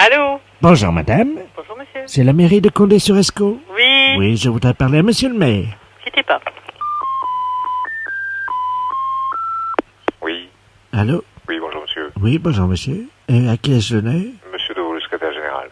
Allô? Bonjour madame, Bonjour monsieur. c'est la mairie de Condé-sur-Escaut? Oui. Oui, je voudrais parler à monsieur le maire. Quittez pas. Oui, Allô? oui, bonjour monsieur. Oui, bonjour monsieur. Et à qui ai-je l'honneur? Monsieur Deveau, le secrétaire général.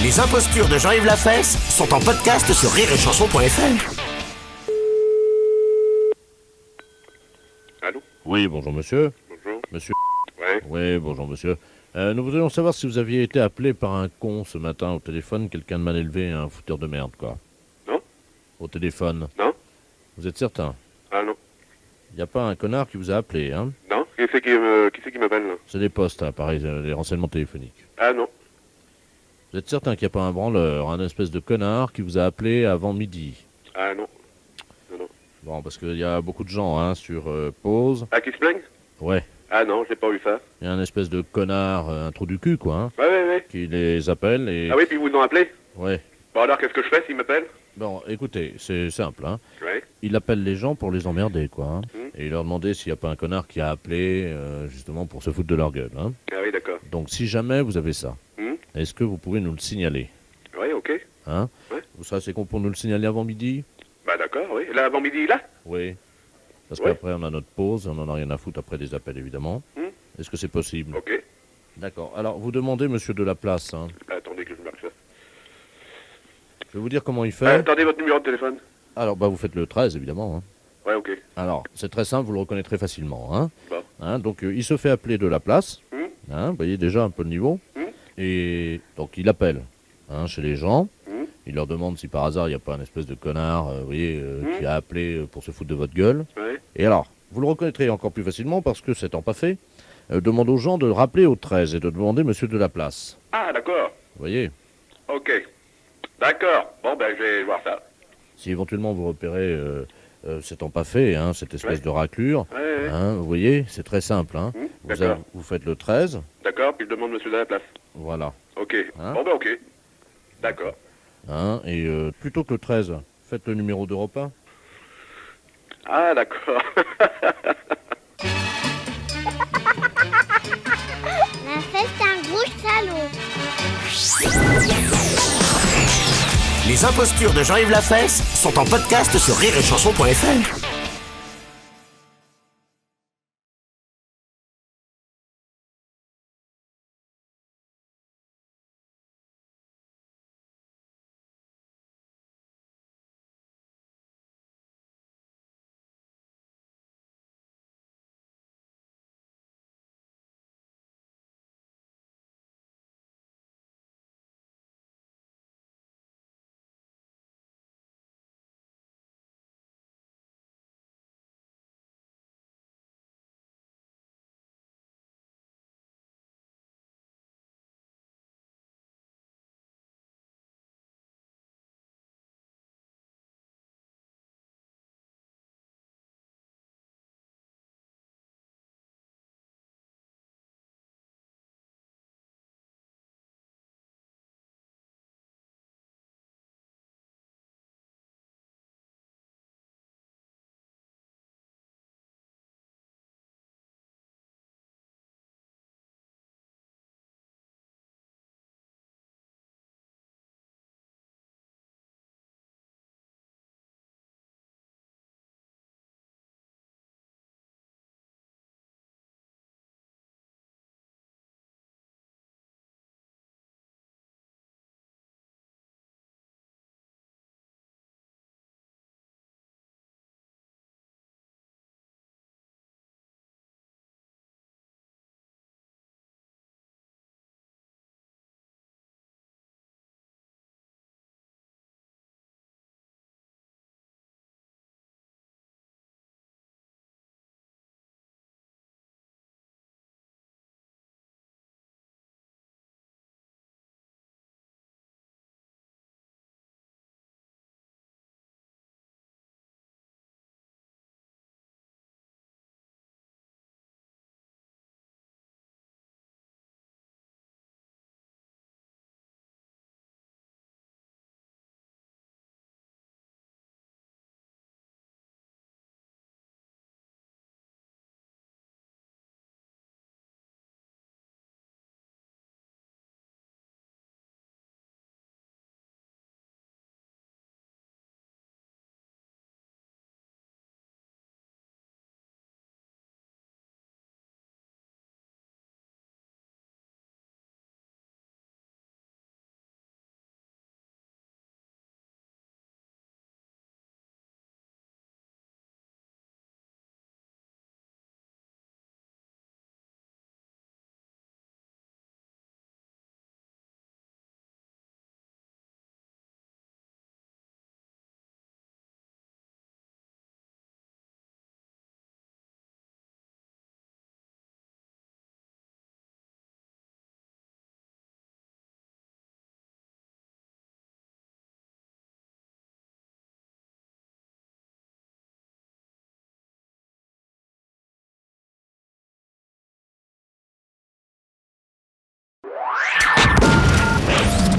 Les impostures de Jean-Yves Lafesse sont en podcast sur rireetchanson.fr. Allô? Oui, bonjour monsieur. Bonjour. Monsieur. Ouais. Oui, bonjour monsieur. Nous voudrions savoir si vous aviez été appelé par un con ce matin au téléphone, quelqu'un de mal élevé, un fouteur de merde, quoi. Non. Au téléphone. Non. Vous êtes certain? Ah non. Y a pas un connard qui vous a appelé, hein? Non. Qui c'est qui m'appelle là? C'est les postes, hein, pareil, les renseignements téléphoniques. Ah non. Vous êtes certain qu'il n'y a pas un branleur, un espèce de connard qui vous a appelé avant midi? Ah non. Non, non. Bon, parce qu'il y a beaucoup de gens, hein, sur pause. Ah, qui se plaignent? Ouais. Ah non, j'ai pas eu ça. Il y a un espèce de connard, un trou du cul, quoi, hein, Ouais. qui les appelle et... Ah oui, puis vous nous appelez. Ouais. Bon alors, qu'est-ce que je fais s'il m'appelle? Bon, écoutez, c'est simple, hein. Ouais. Il appelle les gens pour les emmerder, quoi, hein, Hmm. et leur demander s'il n'y a pas un connard qui a appelé, justement, pour se foutre de leur gueule, hein. Ah oui, d'accord. Donc, si jamais vous avez ça, Hmm. est-ce que vous pouvez nous le signaler, Ouais, ok. hein? Ouais. Vous serez assez con pour nous le signaler avant midi? Bah d'accord, oui. Là, avant midi, là? Oui. Parce Ouais. qu'après, on a notre pause, on n'en a rien à foutre après des appels, évidemment. Hmm. Est-ce que c'est possible? Ok. D'accord. Alors, vous demandez monsieur de la place, hein. Attendez que je marque ça. Je vais vous dire comment il fait. Attendez votre numéro de téléphone. Alors, bah, vous faites le 13, évidemment, hein. Ouais, ok. Alors, c'est très simple, vous le reconnaîtrez facilement, hein. Bon. Hein, donc, il se fait appeler de la place. Hmm. Hein, vous voyez déjà un peu le niveau. Hmm. Et donc, il appelle, hein, chez les gens. Hmm. Il leur demande si par hasard, il n'y a pas un espèce de connard, vous voyez, Hmm. qui a appelé pour se foutre de votre gueule. Ouais. Et alors, vous le reconnaîtrez encore plus facilement parce que, c'est pas fait, demande aux gens de rappeler au 13 et de demander monsieur de la place. Ah, d'accord. Vous voyez? Ok. D'accord. Bon, ben, je vais voir ça. Si éventuellement vous repérez cet empaffé, hein, cette espèce Ouais. de raclure, Ouais. hein, vous voyez, c'est très simple. Hein. Hmm. Vous, D'accord. vous faites le 13, D'accord, puis je demande monsieur de la place. voilà. Ok. Hein. Bon, ben, ok. D'accord. Hein, et plutôt que le 13, faites le numéro d'Europe 1. Ah, d'accord. La fête, c'est un gros salaud. Les impostures de Jean-Yves Lafesse sont en podcast sur rireetchanson.fr.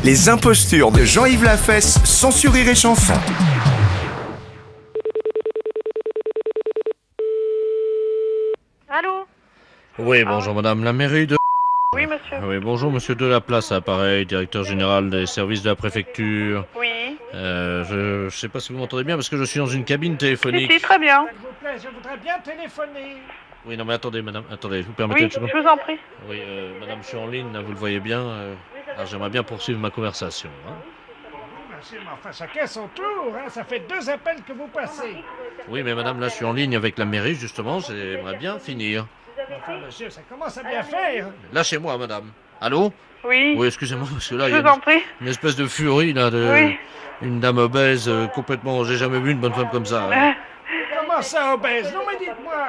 Les impostures de Jean-Yves Lafesse, sans sur Rire et Chanson. Allô? Oui, bonjour madame, la mairie de... Oui, monsieur. Oui, bonjour monsieur Delaplace, appareil, directeur général des services de la préfecture. Oui. Je sais pas si vous m'entendez bien parce que je suis dans une cabine Si, téléphonique. si, très bien. S'il vous plaît, je voudrais bien téléphoner. Oui, non mais attendez madame, attendez, vous permettez Oui, une seconde? je vous en prie. Oui, madame, je suis en ligne, là, vous le voyez bien. Alors j'aimerais bien poursuivre ma conversation. Hein. Monsieur, mais enfin, chacun son tour, hein. Ça fait 2 appels que vous passez. Oui, mais madame, là, je suis en ligne avec la mairie, justement, j'aimerais bien finir. Enfin, monsieur, ça commence à bien faire. Lâchez-moi, madame. Allô? Oui. Oui, excusez-moi, parce que là, il Je y vous a en prie. une espèce de furie, là, de... Oui. Une dame obèse, complètement... J'ai jamais vu une bonne femme comme ça. Hein. Comment ça, obèse? Non, mais dites-moi.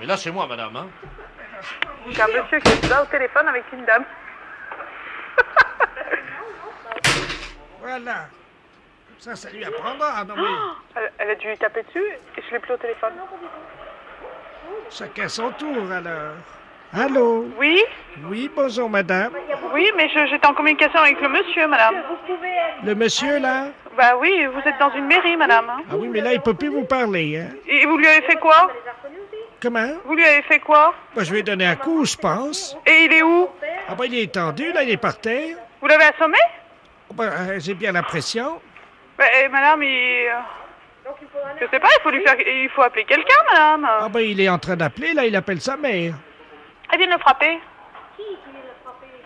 Mais lâchez-moi, madame, hein. Il y a un monsieur qui est là au téléphone avec une dame. Voilà. Ça lui apprendra. Non, mais Elle a dû taper dessus et je l'ai plus au téléphone. chacun son tour, alors. Allô? Oui? Oui, bonjour, madame. Oui, mais j'étais en communication avec le monsieur, madame. Le monsieur, là? Bah oui, vous êtes dans une mairie, madame. Hein. Ah oui, mais là, il peut plus vous parler, hein. Et vous lui avez fait quoi? Comment? Vous lui avez fait quoi? Bah, je lui ai donné un coup, je pense. Et il est où? Ah bah, il est tendu, là, il est par terre. Vous l'avez assommé? Ah bah, j'ai bien l'impression. Bah, madame, je sais pas, il faut appeler quelqu'un, madame. Ah bah, il est en train d'appeler, là, il appelle sa mère. Elle vient de le frapper.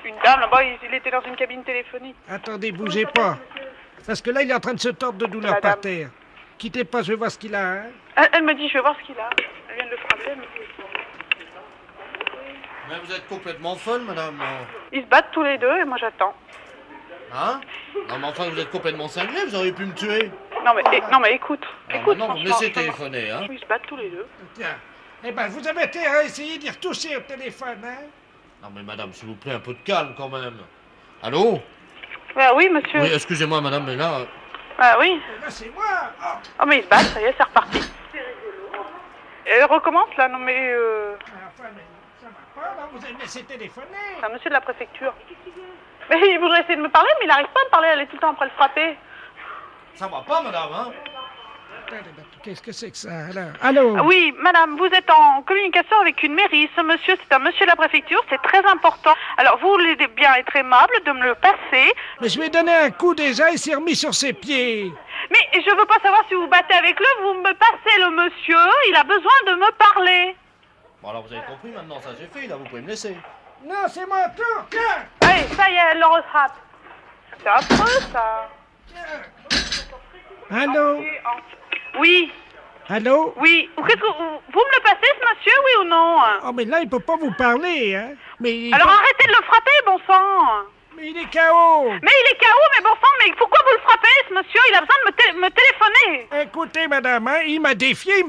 Une dame là-bas, il était dans une cabine téléphonique. Attendez, bougez pas. Parce que là, il est en train de se tordre de douleur par Madame. terre. Quittez pas, je vais voir ce qu'il a, hein. Elle me dit, je vais voir ce qu'il a. Elle vient de le frapper. Mais vous êtes complètement folle, madame. Ils se battent tous les deux et moi j'attends. Hein? Non, mais enfin, vous êtes complètement cinglé, vous auriez pu me tuer. Non mais écoute. Alors Écoute, maintenant, vous me franchement, laissez téléphoner, hein. Ils se battent tous les deux. Tiens. Eh ben, vous avez intérêt à essayer d'y retoucher au téléphone, hein. Non, mais madame, s'il vous plaît, un peu de calme, quand même. Allô? Bah oui, monsieur. Oui, excusez-moi, madame, mais là... Bah oui. Là, c'est moi. Oh. Oh mais ils se battent, ça y est, c'est reparti. Elle recommence là, non mais Enfin, mais ça va pas, là. Vous avez laissé téléphoner. c'est un monsieur de la préfecture. Mais il voudrait essayer de me parler, mais il n'arrive pas à me parler, elle est tout le temps après le frapper. Ça va pas, madame, hein? Attendez, qu'est-ce que c'est que ça, alors? Allô? Ah oui, madame, vous êtes en communication avec une mairie. Ce monsieur, c'est un monsieur de la préfecture, c'est très important. Alors, vous voulez bien être aimable de me le passer. Mais je lui ai donné un coup déjà, il s'est remis sur ses pieds. Mais je veux pas savoir si vous battez avec lui, vous me passez le monsieur, il a besoin de me parler. Bon, alors, vous avez compris, maintenant, ça j'ai fait, là, vous pouvez me laisser. Non, c'est mon tour, tiens. Allez, ça y est, elle le rattrape. C'est affreux, ça. Allô? Oui, Allô? oui. Qu'est-ce que vous me le passez, ce monsieur, oui ou non? Oh, mais là, il peut pas vous parler, hein. Mais Alors arrêtez de le frapper, bon sang. Mais il est KO. Mais il est KO, mais bon sang, mais pourquoi vous le frappez, ce monsieur? Il a besoin de me téléphoner. Écoutez, madame, hein, il m'a défié.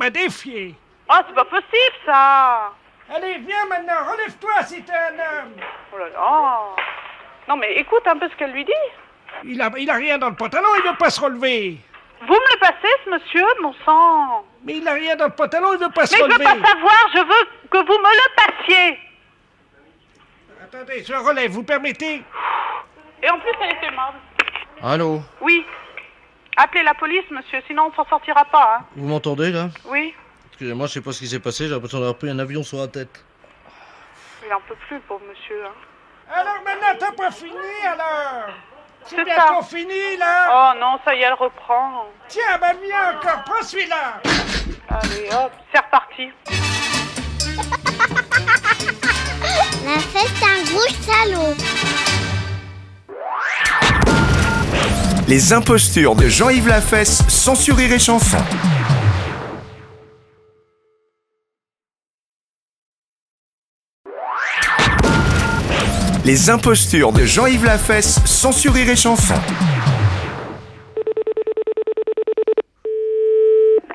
Oh, c'est pas possible, ça. Allez, viens maintenant, relève-toi si t'es un homme. Oh là là. Non, mais écoute un peu ce qu'elle lui dit. Il a rien dans le pantalon, il veut pas se relever. Vous me le passez, ce monsieur, mon sang. Mais il a rien dans le pantalon, il veut pas se Mais je veux relever. pas savoir, je veux que vous me le passiez. Attendez, je relève, vous permettez? Et en plus, elle était aimable. Allô? Oui. Appelez la police, monsieur, sinon on s'en sortira pas, hein. Vous m'entendez, là? Oui. Excusez-moi, je sais pas ce qui s'est passé, j'ai l'impression d'avoir pris un avion sur la tête. Il en peut plus, pauvre monsieur, hein. Alors maintenant, t'as pas fini, alors? C'est C'est bientôt ça. fini, là? Oh non, ça y est, elle reprend. Tiens, bah viens encore, prends celui-là. Allez, hop, c'est reparti. La fête d'un gros salaud. Les impostures de Jean-Yves Lafesse, sans sur Rire et Chanson. Les impostures de Jean-Yves Lafesse, sans sur Rire et Chanson.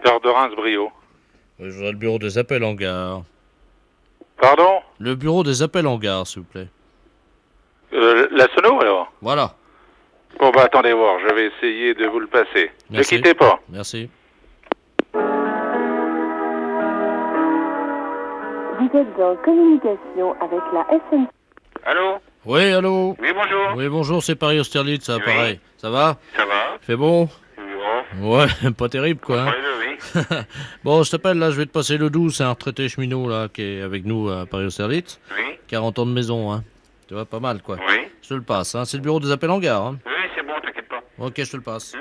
Gare de Reims-Brio. Oui, je voudrais le bureau des appels en gare. Pardon? Le bureau des appels en gare, s'il vous plaît. La sono, alors? Voilà. Bon, bah, attendez voir, je vais essayer de vous le passer. Merci. Ne quittez pas. Merci. Vous êtes en communication avec la SNCF. Allô? Oui, allô? Oui, bonjour. Oui, bonjour, c'est Paris Austerlitz, ça, Oui. pareil. Ça va? Ça va? Fait bon? Bon. Ouais, pas terrible, quoi. Entre Hein? les deux, oui. Bon, je t'appelle, là, je vais te passer le 12, c'est un retraité cheminot, là, qui est avec nous à Paris Austerlitz. Oui. 40 ans de maison, hein. Tu vois, pas mal, quoi. Oui. Je te le passe, hein. C'est le bureau des appels en gare, hein. Oui, c'est bon, t'inquiète pas. Ok, je te le passe.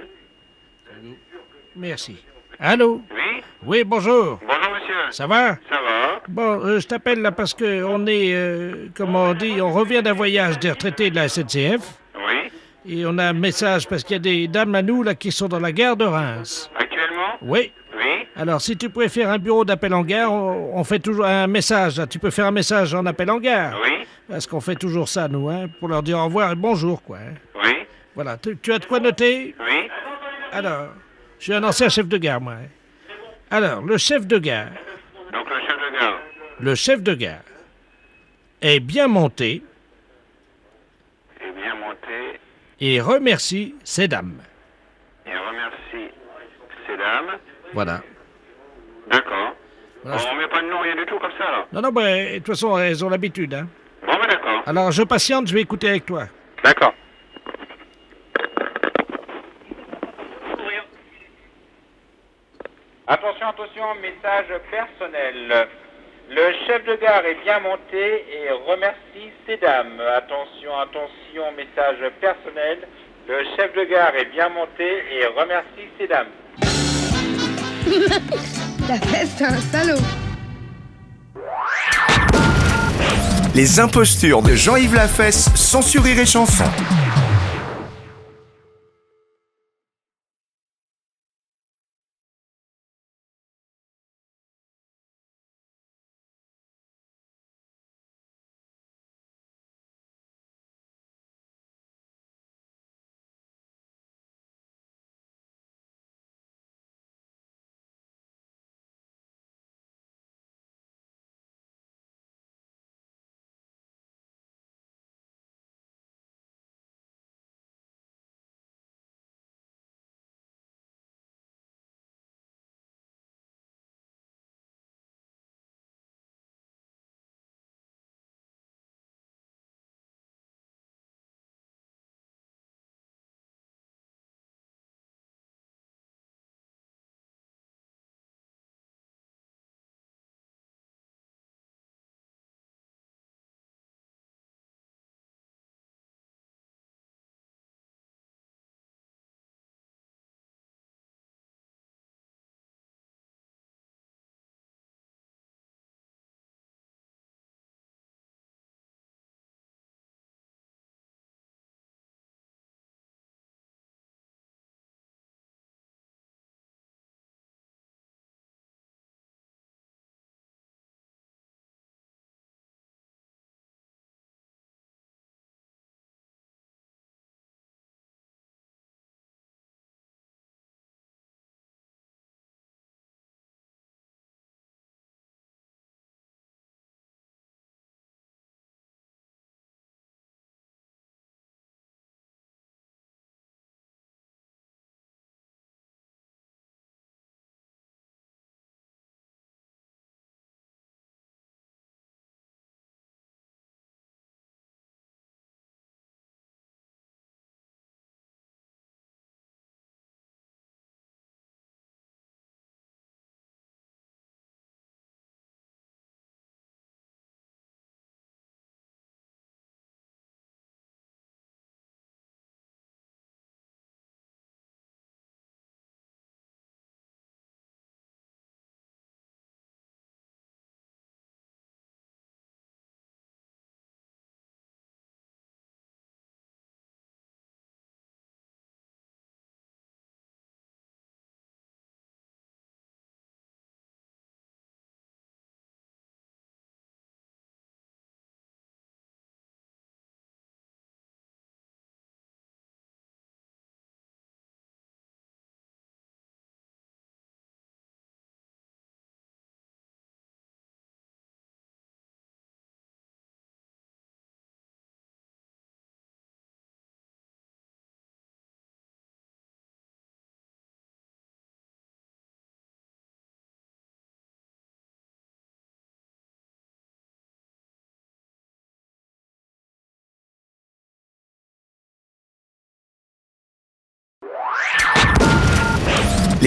Merci. Allô? Oui. Oui, bonjour. Bonjour, monsieur. Ça va? Ça va? Bon, je t'appelle là parce que on est, comment on dit, on revient d'un voyage des retraités de la SNCF. Oui. Et on a un message parce qu'il y a des dames à nous là qui sont dans la gare de Reims. Actuellement? Oui. Oui. Alors, si tu pouvais faire un bureau d'appel en gare, on fait toujours un message. Là. Tu peux faire un message en appel en gare. Oui. Parce qu'on fait toujours ça, nous, hein, pour leur dire au revoir et bonjour, quoi. Hein. Oui. Voilà. Tu as de quoi noter? Oui. Alors, je suis un ancien chef de gare, moi. Hein. Alors, le chef de gare. Donc, le chef de gare. Le chef de gare est bien monté est bien monté et remercie ces dames. et remercie ces dames. Voilà. D'accord. Voilà, On met pas de nom, rien du tout comme ça, là. Non, non, ben, de toute façon, elles ont l'habitude, hein. Bon, ben d'accord. Alors, je patiente, je vais écouter avec toi. D'accord. Attention, attention, message personnel. Le chef de gare est bien monté et remercie ces dames. Attention, attention, message personnel. Le chef de gare est bien monté et remercie ces dames. La fesse, c'est un salaud. Les impostures de Jean-Yves Lafesse sont sur Rire et Chanson.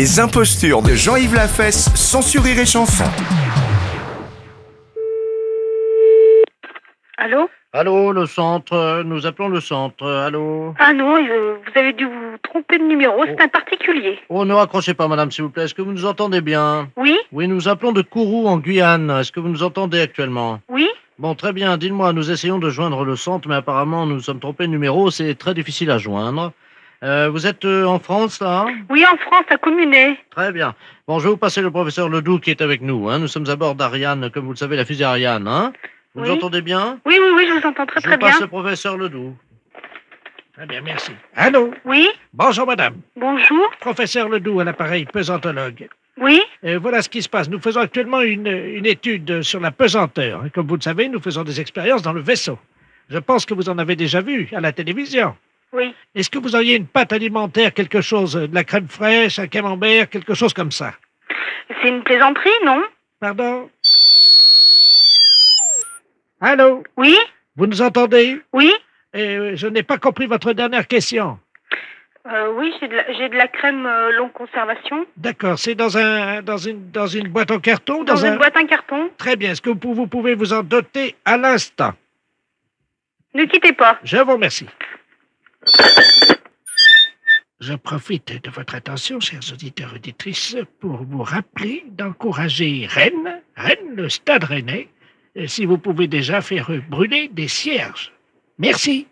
Les impostures de Jean-Yves Lafesse, sans Rire et Chanson. Allô? Allô, le centre, nous appelons le centre, allô. Ah non, vous avez dû vous tromper de numéro, c'est un particulier. Oh, ne raccrochez pas, madame, s'il vous plaît. Est-ce que vous nous entendez bien? Oui? Oui, nous appelons de Kourou, en Guyane. Est-ce que vous nous entendez actuellement? Oui? Bon, très bien. Dites-moi, nous essayons de joindre le centre, mais apparemment, nous sommes trompés de numéro. C'est très difficile à joindre. Vous êtes en France, là? Oui, en France, à Communet. Très bien. Bon, je vais vous passer le professeur Ledoux qui est avec nous. Hein. Nous sommes à bord d'Ariane, comme vous le savez, la fusée Ariane. Hein. Vous nous Oui. entendez bien? Oui, je vous entends très Je vous bien. passe le professeur Ledoux. Très bien, merci. Allô? Oui? Bonjour, madame. Bonjour? Professeur Ledoux à l'appareil pesantologue. Oui? Voilà ce qui se passe. Nous faisons actuellement une étude sur la pesanteur. Comme vous le savez, nous faisons des expériences dans le vaisseau. Je pense que vous en avez déjà vu à la télévision. Oui. Est-ce que vous auriez une pâte alimentaire, quelque chose, de la crème fraîche, un camembert, quelque chose comme ça? C'est une plaisanterie, non? Pardon? Allô? Oui? Vous nous entendez? Oui? Je n'ai pas compris votre dernière question. Oui, j'ai de la crème longue conservation. D'accord, c'est dans une boîte en carton? Dans une boîte en carton. Très bien, est-ce que vous pouvez vous en doter à l'instant? Ne quittez pas. Je vous remercie. Je profite de votre attention, chers auditeurs et auditrices, pour vous rappeler d'encourager Rennes, le Stade Rennais, si vous pouvez déjà faire brûler des cierges. Merci.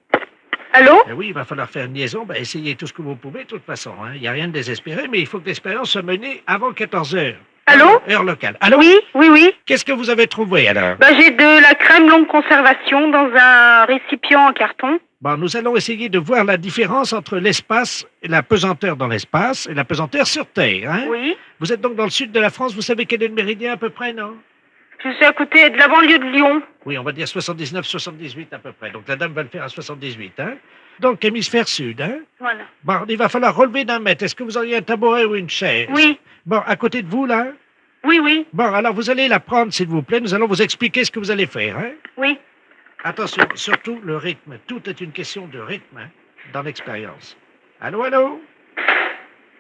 Allô? Oui, il va falloir faire une liaison. Essayez tout ce que vous pouvez, de toute façon. Il n'y a rien de désespéré, mais il faut que l'expérience soit menée avant 14 heures. Allô? Heure locale. Allô? Oui. Qu'est-ce que vous avez trouvé, alors? J'ai de la crème longue conservation dans un récipient en carton. Bon, nous allons essayer de voir la différence entre l'espace, et la pesanteur dans l'espace et la pesanteur sur Terre. Hein? Oui. Vous êtes donc dans le sud de la France, vous savez quel est le méridien à peu près, non? Je suis à côté de la banlieue de Lyon. Oui, on va dire 79, 78 à peu près. Donc la dame va le faire à 78. Hein? Donc hémisphère sud. Hein? Voilà. Bon, il va falloir relever d'un mètre. Est-ce que vous auriez un tabouret ou une chaise? Oui. Bon, à côté de vous, là? Oui. Bon, alors vous allez la prendre, s'il vous plaît. Nous allons vous expliquer ce que vous allez faire. Hein? Oui. Attention, surtout le rythme. Tout est une question de rythme dans l'expérience. Allô?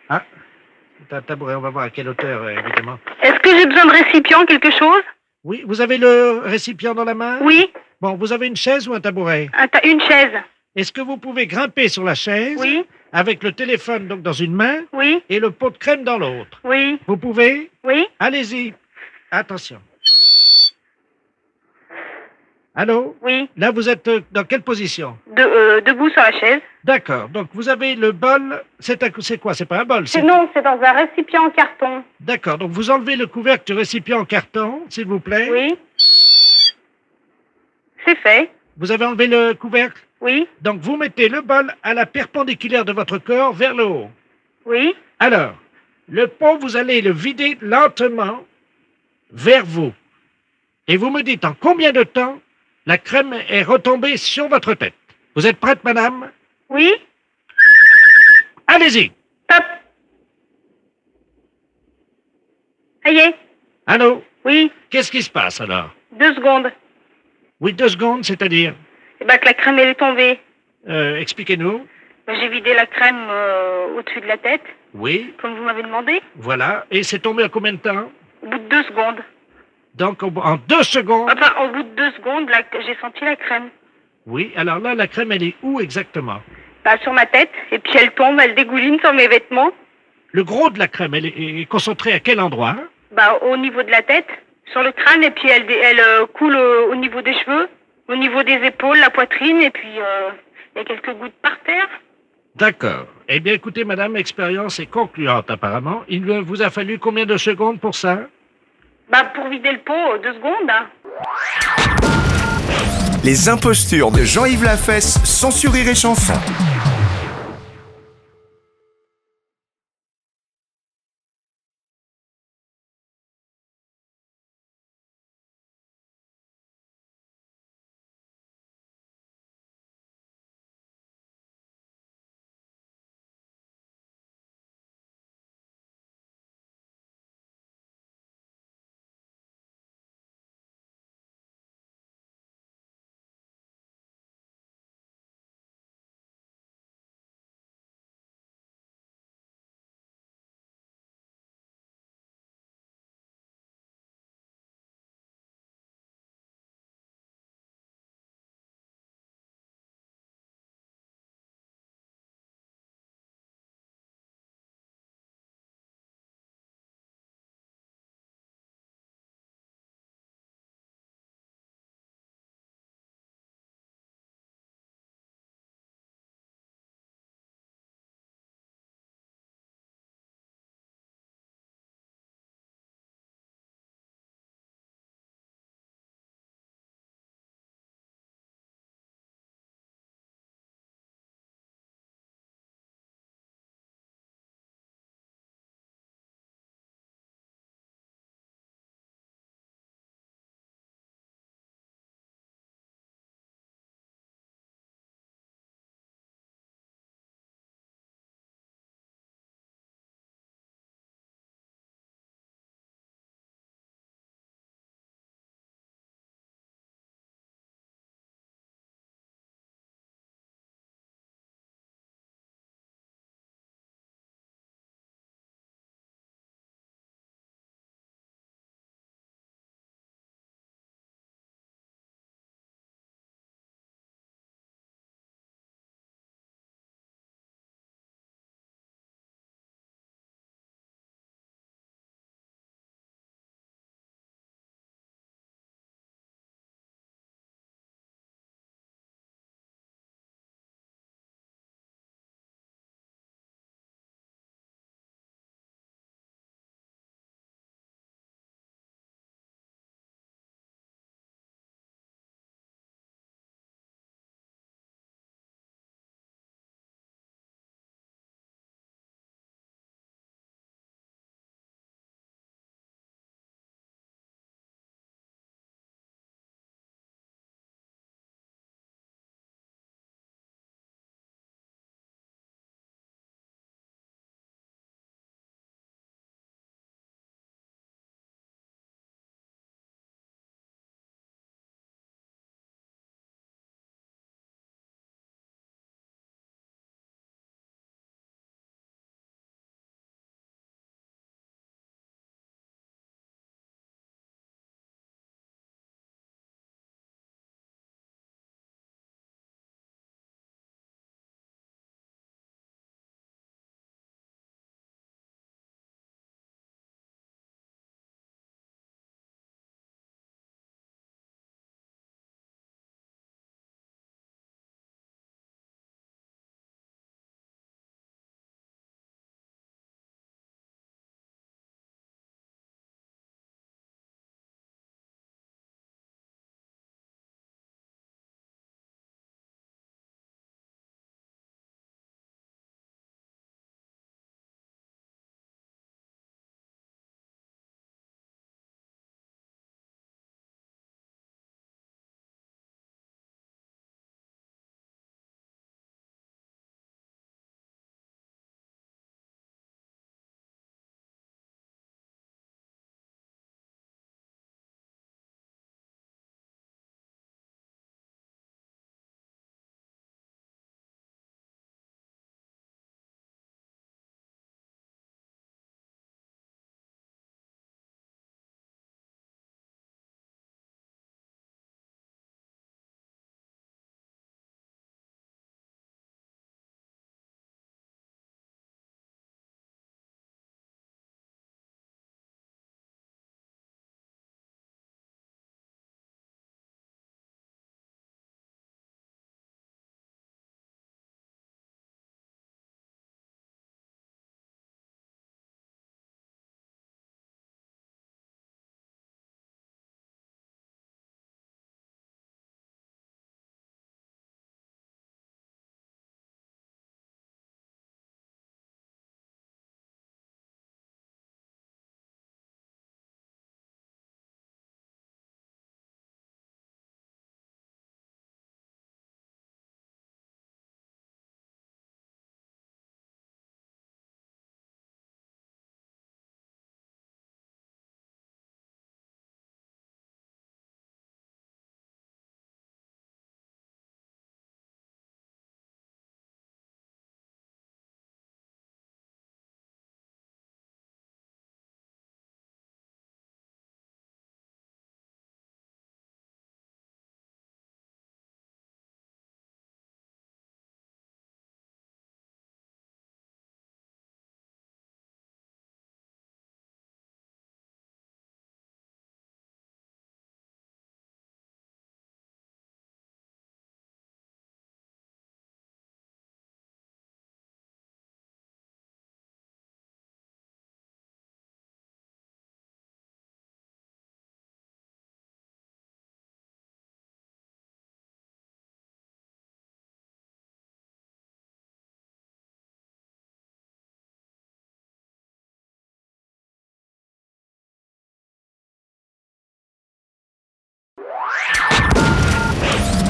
Ah, c'est un tabouret. On va voir à quelle hauteur, évidemment. Est-ce que j'ai besoin de récipient, quelque chose? Oui, vous avez le récipient dans la main? Oui. Bon, vous avez une chaise ou un tabouret? Une chaise. Est-ce que vous pouvez grimper sur la chaise? Oui. Avec le téléphone donc dans une main? Oui. Et le pot de crème dans l'autre? Oui. Vous pouvez? Oui. Allez-y. Attention. Allô? Oui. Là, vous êtes dans quelle position? Debout sur la chaise. D'accord. Donc, vous avez le bol. C'est quoi? C'est pas un bol. Non, c'est dans un récipient en carton. D'accord. Donc, vous enlevez le couvercle du récipient en carton, s'il vous plaît. Oui. C'est fait. Vous avez enlevé le couvercle? Oui. Donc, vous mettez le bol à la perpendiculaire de votre corps vers le haut. Oui. Alors, le pot, vous allez le vider lentement vers vous. Et vous me dites en combien de temps la crème est retombée sur votre tête. Vous êtes prête, madame? Oui. Allez-y. Top. Ça y est. Allô? Oui. Qu'est-ce qui se passe, alors? 2 secondes. Oui, 2 secondes, c'est-à-dire? Que la crème, elle est tombée. Expliquez-nous. J'ai vidé la crème au-dessus de la tête, Oui, comme vous m'avez demandé. voilà. Et c'est tombé en combien de temps? Au bout de 2 secondes. Donc, en 2 secondes? Enfin, au bout de 2 secondes, j'ai senti la crème. Oui, alors là, la crème, elle est où exactement? Sur ma tête, et puis elle tombe, elle dégouline sur mes vêtements. Le gros de la crème, elle est concentrée à quel endroit? Au niveau de la tête, sur le crâne, et puis elle coule au niveau des cheveux, au niveau des épaules, la poitrine, et puis il y a quelques gouttes par terre. D'accord. Eh bien, écoutez, madame, l'expérience est concluante, apparemment. Il vous a fallu combien de secondes pour ça? Pour vider le pot, 2 secondes. Hein. Les impostures de Jean-Yves Lafesse, sans Rire et Chanson.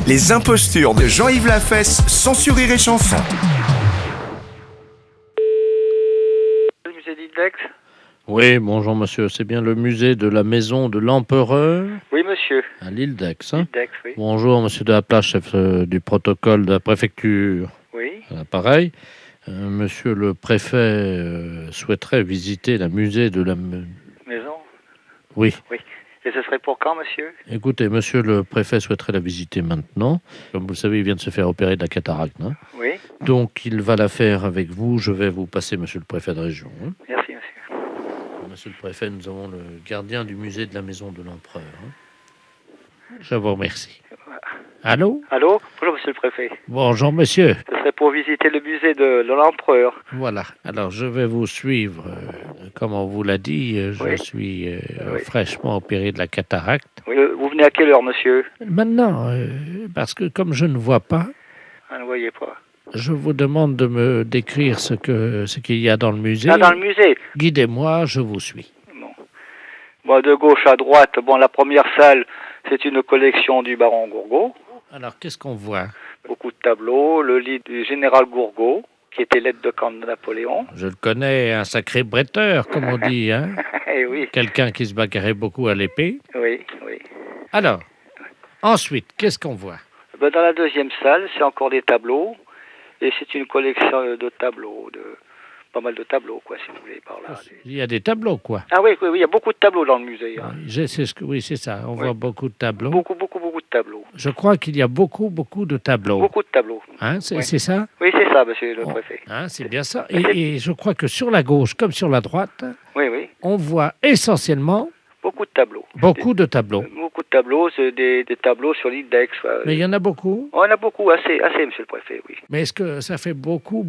Les impostures de Jean-Yves Lafesse, sans Rire et Chanson. Le musée d'Index ? Oui, bonjour monsieur, c'est bien le musée de la maison de l'empereur Oui, monsieur. à l'île d'Aix. Hein. Index, oui. Bonjour monsieur de la Place, chef du protocole de la préfecture. Oui. Pareil. Monsieur le préfet souhaiterait visiter le musée de la... Maison ? Oui. Oui. Et ce serait pour quand, monsieur ? Écoutez, monsieur le préfet souhaiterait la visiter maintenant. Comme vous le savez, il vient de se faire opérer de la cataracte. Hein. Oui. Donc, il va la faire avec vous. Je vais vous passer monsieur le préfet de région. Hein. Merci, monsieur. Monsieur le préfet, nous avons le gardien du musée de la maison de l'empereur. Hein. Je vous remercie. Allô ? Allô ? Bonjour, monsieur le préfet. Bonjour, monsieur. Ce serait pour visiter le musée de l'empereur. Voilà. Alors, je vais vous suivre. Comme on vous l'a dit, je Oui. suis Oui. fraîchement opéré de la cataracte. Oui. Vous venez à quelle heure, monsieur ? Maintenant, parce que comme je ne vois pas, Ah, ne voyez pas. je vous demande de me décrire ce qu'il y a dans le musée. Ah, dans le musée ? Guidez-moi, je vous suis. Bon. Bon, de gauche à droite, bon, la première salle, c'est une collection du baron Gourgaud. Alors, qu'est-ce qu'on voit ? Beaucoup de tableaux, le lit du général Gourgaud, qui était l'aide de camp de Napoléon. Je le connais, un sacré bretteur, comme on dit. Hein. Eh oui, Quelqu'un qui se bagarrait beaucoup à l'épée. oui, oui. Alors, ensuite, qu'est-ce qu'on voit ? Ben, dans la deuxième salle, c'est encore des tableaux. Et c'est une collection de tableaux, pas mal de tableaux, quoi, si vous voulez, par là. Il y a des tableaux, quoi. Ah oui, oui, oui, il y a beaucoup de tableaux dans le musée. Hein. Oui, c'est ça. On Oui. voit beaucoup de tableaux. Beaucoup de tableaux. Je crois qu'il y a beaucoup de tableaux. Beaucoup de tableaux. Hein, c'est Oui. ça ? Oui, c'est ça, monsieur le Bon. préfet. Hein, c'est bien ça. Et je crois que sur la gauche comme sur la droite, Oui, oui, on voit essentiellement beaucoup de tableaux. beaucoup de tableaux. Beaucoup de tableaux, c'est des tableaux sur l'Index. Mais il y en a beaucoup. On en a beaucoup, assez, monsieur le préfet, oui. Mais est-ce que ça fait beaucoup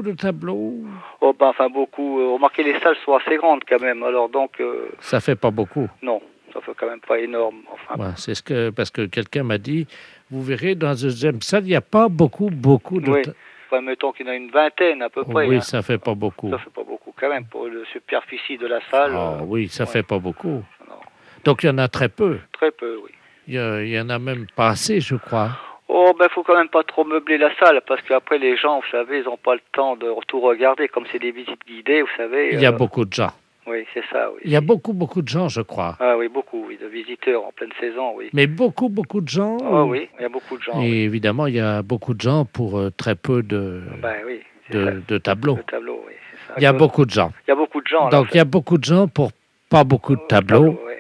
de tableaux ? Oh, ben, enfin, beaucoup. Remarquez, les salles sont assez grandes quand même, alors donc, Ça fait pas beaucoup. non, ça fait quand même pas énorme. Enfin, Ouais, c'est parce que quelqu'un m'a dit, vous verrez, dans la deuxième salle, il n'y a pas beaucoup de... oui. Enfin, mettons qu'il y en a une vingtaine à peu près. Oui, hein. ça fait pas beaucoup. Ça fait pas beaucoup quand même pour la superficie de la salle. Oui, ça ouais. fait pas beaucoup. Non. Donc il y en a très peu. Très peu, oui. Il y en a même pas assez, je crois. Oh, ben, faut quand même pas trop meubler la salle, parce qu'après, les gens, vous savez, ils ont pas le temps de tout regarder, comme c'est des visites guidées, vous savez. Il y a beaucoup de gens. Oui, c'est ça, oui. Il y a beaucoup de gens, je crois. Ah oui, beaucoup, oui, de visiteurs en pleine saison, oui. Mais beaucoup de gens. Ah oui, il y a beaucoup de gens. Et oui. évidemment, il y a beaucoup de gens pour très peu de Ben oui, c'est ça. de tableaux. Le tableau, oui, c'est ça. Il y a beaucoup de gens. Il y a beaucoup de gens. Donc il y a beaucoup de gens pour pas beaucoup de tableaux. Oui.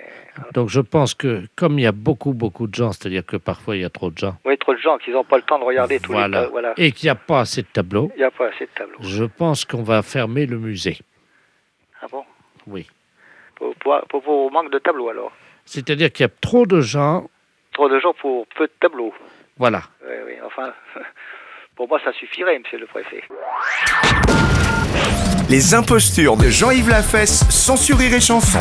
Donc je pense que comme il y a beaucoup de gens, c'est-à-dire que parfois il y a trop de gens. Oui, trop de gens qui n'ont pas le temps de regarder tous les Voilà. tableaux. Voilà. Et qu'il n'y a pas assez de tableaux. Il n'y a pas assez de tableaux. Je pense qu'on va fermer le musée. Ah bon? Oui. Pour manque de tableaux, alors. C'est-à-dire qu'il y a trop de gens. Trop de gens pour peu de tableaux. Voilà. Oui, oui, enfin, pour moi, ça suffirait, monsieur le préfet. Les impostures de Jean-Yves Lafesse, sans Rire et Chanson.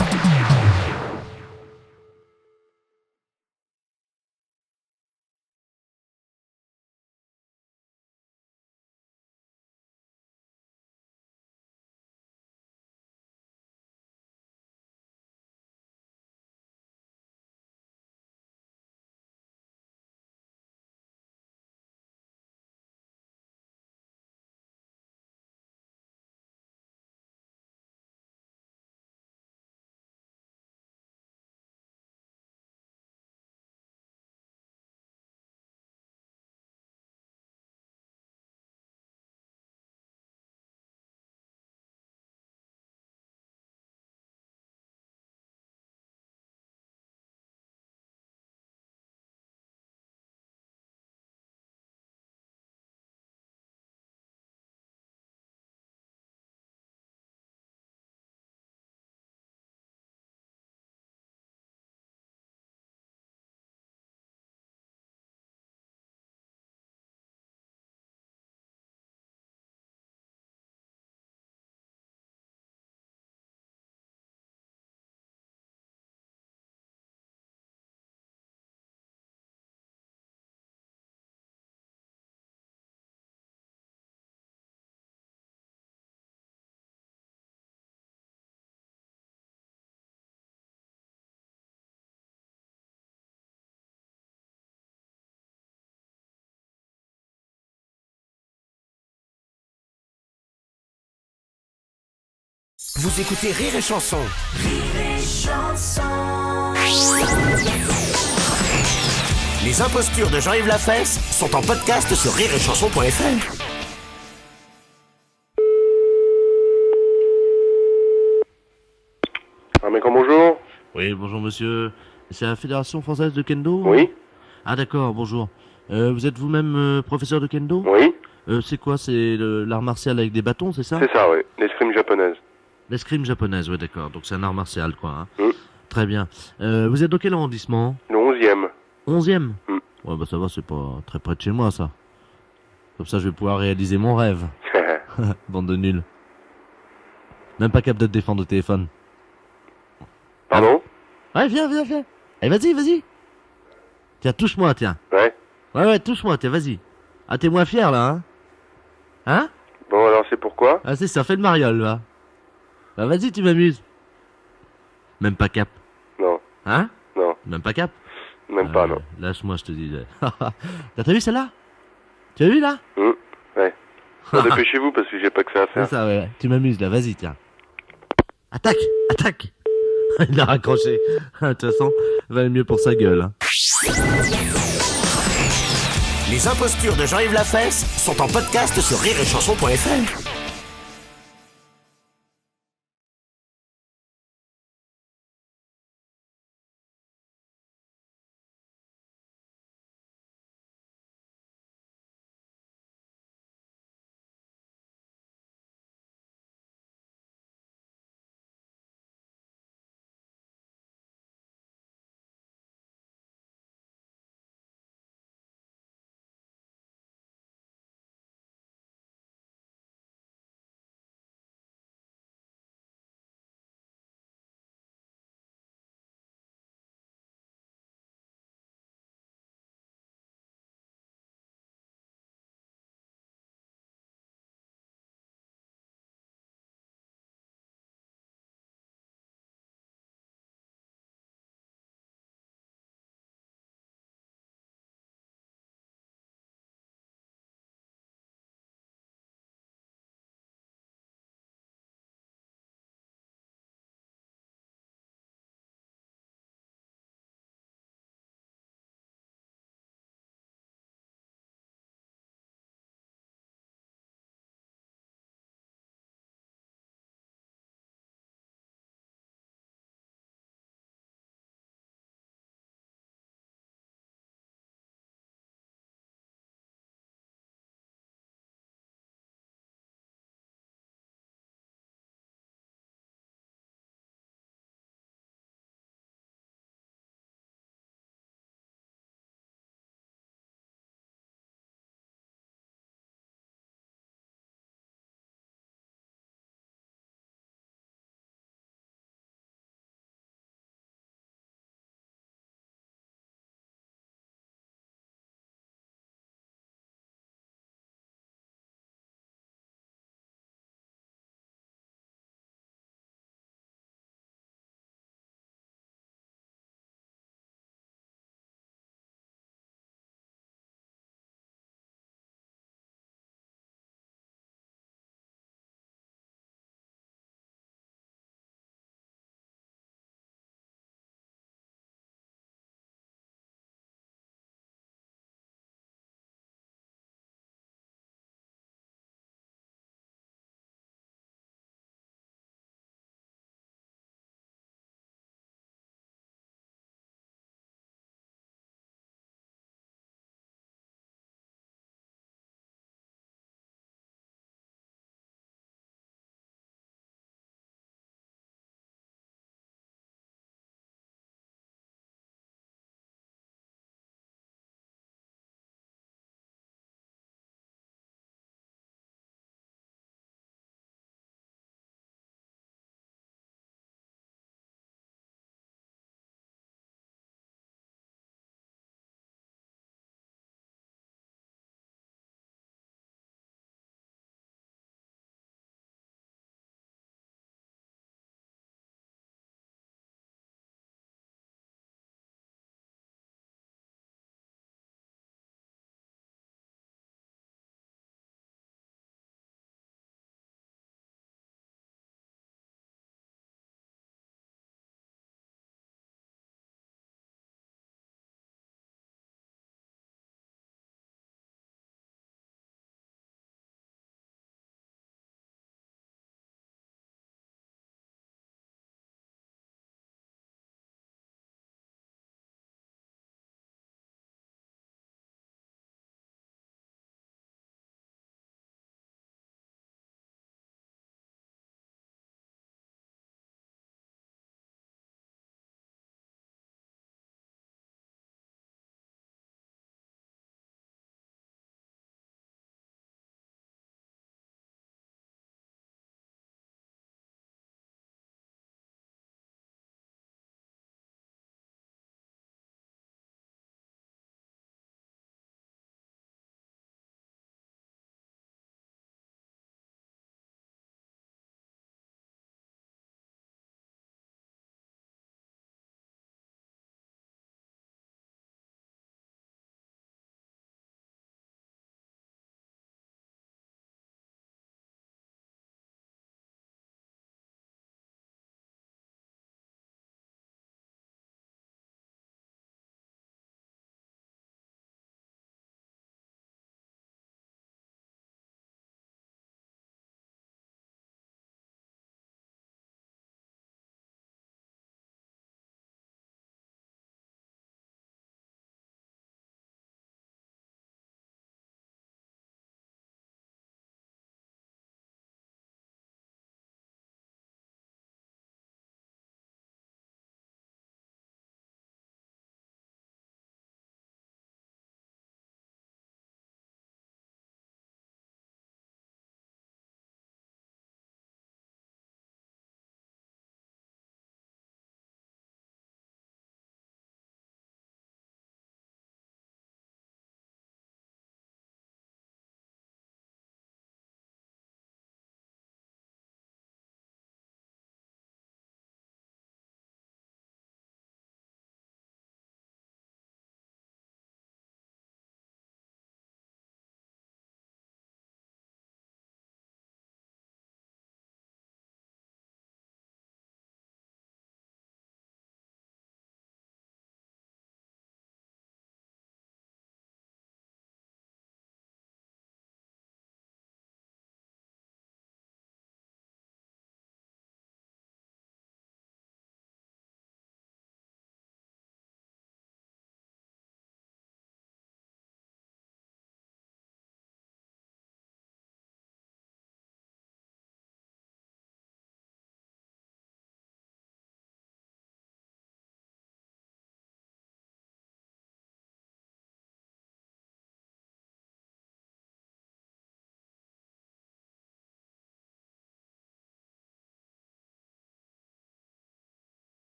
Vous écoutez Rire et Chanson. Les impostures de Jean-Yves Lafesse sont en podcast sur rireetchanson.fr. Bonjour. Oui, bonjour monsieur. C'est la Fédération Française de Kendo? Oui. Ah d'accord, bonjour. Vous êtes vous-même professeur de Kendo? Oui. C'est quoi? C'est l'art martial avec des bâtons, c'est ça? C'est ça, oui. L'escrime japonaise. L'escrime japonaise, ouais d'accord. Donc c'est un art martial, quoi. Hein. Très bien. Vous êtes dans quel arrondissement? Le 11e. 11e? Ouais, bah ça va, c'est pas très près de chez moi, ça. Comme ça, je vais pouvoir réaliser mon rêve. Bande de nuls. Même pas capable de te défendre au téléphone. Pardon? Ouais, viens. Allez, vas-y. Tiens, touche-moi, tiens. Ouais. Ouais, touche-moi, tiens, vas-y. Ah, t'es moins fier, là, hein? Hein? Bon, alors c'est pourquoi? Ah, c'est ça, fais le mariole, là. Bah, vas-y, tu m'amuses. Même pas cap. Non. Hein? Non. Même pas cap? Même pas, non. Lâche-moi, je te dis. T'as vu celle-là? Tu as vu, là? Ouais. Bon, dépêchez-vous, parce que j'ai pas que ça à faire. C'est ça, ouais. Tu m'amuses, là, vas-y, tiens. Attaque! Il a raccroché. De toute façon, valait mieux pour sa gueule. Hein. Les impostures de Jean-Yves Lafesse sont en podcast sur rireetchanson.fr.